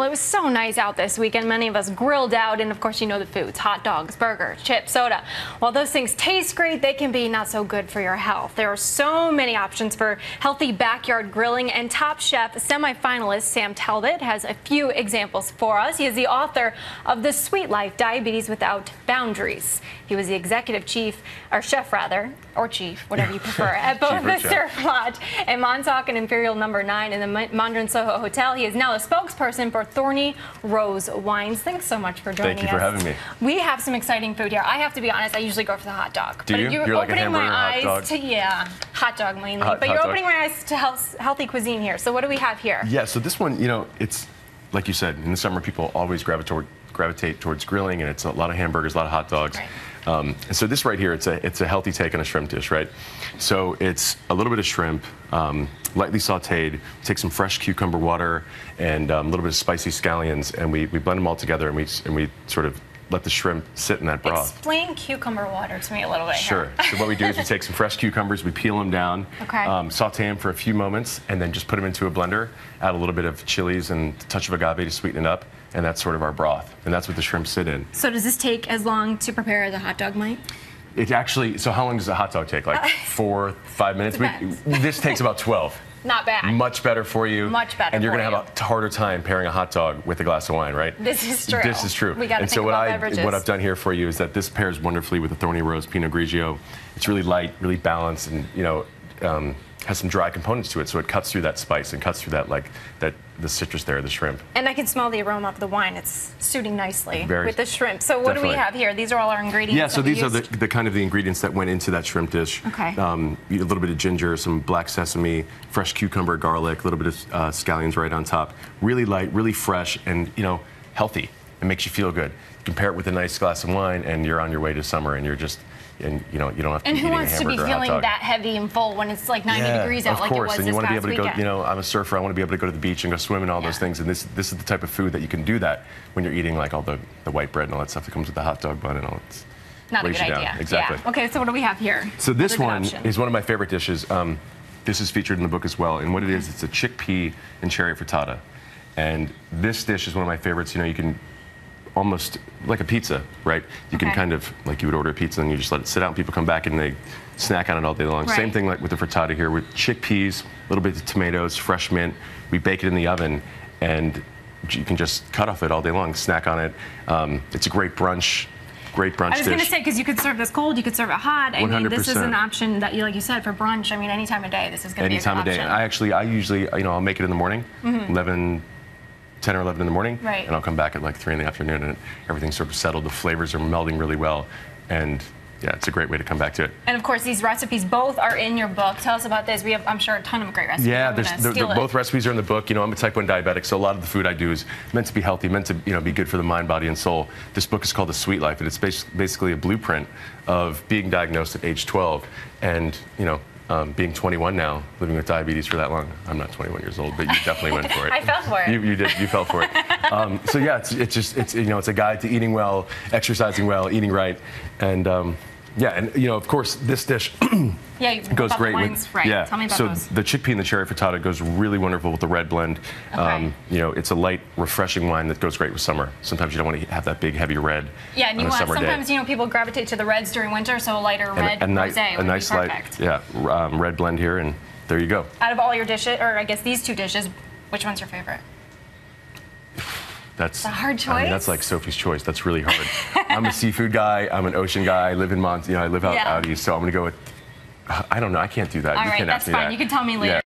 Well, it was so nice out this weekend. Many of us grilled out, and of course, you know the foods: hot dogs, burgers, chips, soda. While those things taste great, they can be not so good for your health. There are so many options for healthy backyard grilling, and Top Chef semi-finalist Sam Talbot has a few examples for us. He is the author of The Sweet Life: Diabetes Without Boundaries. He was the executive chef, or chief, whatever you prefer, at both the Surf Lodge and Montauk and Imperial No. 9 in the Mondrian Soho Hotel. He is now a spokesperson for Thorny Rose Wines. Thanks so much for joining us. Thank you for having me. We have some exciting food here. I have to be honest, I usually go for the hot dog. Do you? You're like a hamburger hot dog? Yeah, hot dog mainly. But you're opening my eyes to healthy cuisine here. So what do we have here? Yeah, so this one, you know, it's, like you said, in the summer people always gravitate towards grilling, and it's a lot of hamburgers, a lot of hot dogs. Right. And so this right here, it's a healthy take on a shrimp dish, right? So it's a little bit of shrimp, lightly sautéed. Take some fresh cucumber water and a little bit of spicy scallions, and we blend them all together, and we sort of let the shrimp sit in that broth. Explain cucumber water to me a little bit. Sure. So what we do is we take some fresh cucumbers, we peel them down, sauté them for a few moments, and then just put them into a blender, add a little bit of chilies and a touch of agave to sweeten it up, and that's sort of our broth, and that's what the shrimp sit in. So does this take as long to prepare as a hot dog might? It actually, so how long does a hot dog take? Like 4, 5 minutes? This takes about 12. Not bad. Much better for you. Much better. And you're going to have a harder time pairing a hot dog with a glass of wine, right? This is true. This is true. We got to think so about beverages. what I've done here for you is that this pairs wonderfully with the Thorny Rose Pinot Grigio. It's really light, really balanced, and you know, has some dry components to it, so it cuts through that spice and cuts through that the citrus there, the shrimp. And I can smell the aroma of the wine. It's suiting nicely with the shrimp. So what Definitely. do we have here? These are all our ingredients. Yeah, so these are the kind of the ingredients that went into that shrimp dish. Okay. A little bit of ginger, some black sesame, fresh cucumber, garlic, a little bit of scallions right on top. Really light, really fresh, and you know, healthy. It makes you feel good. You can pair it with a nice glass of wine, and you're on your way to summer, and you're just. And you know, you don't have to be eating a hamburger or hot dog. And who wants to be feeling that heavy and full when it's like 90 degrees out, like it was this past weekend? And you want to be able to go, you know, I'm a surfer, I want to be able to go to the beach and go swim and all those things. And this is the type of food that you can do that when you're eating like all the white bread and all that stuff that comes with the hot dog bun and all. It's not a good idea. Exactly. Yeah. Okay, so what do we have here? So this one is one of my favorite dishes. This is featured in the book as well. And what it is, it's a chickpea and cherry frittata. And this dish is one of my favorites. You know, you can almost like a pizza, right? You can kind of, like you would order a pizza and you just let it sit out and people come back and they snack on it all day long. Same thing like with the frittata here with chickpeas, a little bit of tomatoes, fresh mint. We bake it in the oven and you can just cut off it all day long, snack on it. It's a great brunch dish. I was going to say, because you could serve this cold, you could serve it hot. I mean, this is an option that, like you said, for brunch. I mean, any time of day, this is going to be a good option. Any time of day. I usually, you know, I'll make it in the morning, 10 or 11 in the morning, and I'll come back at like 3 in the afternoon, and everything's sort of settled. The flavors are melding really well, and yeah, it's a great way to come back to it. And of course, these recipes both are in your book. Tell us about this. We have, I'm sure, a ton of great recipes. Yeah, both recipes are in the book. You know, I'm a type 1 diabetic, so a lot of the food I do is meant to be healthy, meant to, you know, be good for the mind, body, and soul. This book is called The Sweet Life, and it's basically a blueprint of being diagnosed at age 12, and you know. Being 21 now, living with diabetes for that long. I'm not 21 years old, but you definitely went for it. I fell for it. You did. You fell for it. So yeah, it's you know, it's a guide to eating well, exercising well, eating right, and yeah, and you know, of course, this dish goes great with Tell me about those. The chickpea and the cherry frittata goes really wonderful with the red blend. You know, it's a light, refreshing wine that goes great with summer. Sometimes you don't want to have that big, heavy red. Yeah, and you want sometimes you know people gravitate to the reds during winter, so a lighter red rosé would be perfect. Light, red blend here, and there you go. Out of all your dishes, or I guess these two dishes, which one's your favorite? That's a hard choice. I mean, that's like Sophie's choice. That's really hard. I'm a seafood guy. I'm an ocean guy. I live in I live out east, so I'm going to go with. I don't know. I can't do that. All right, that's fine. You can tell me later.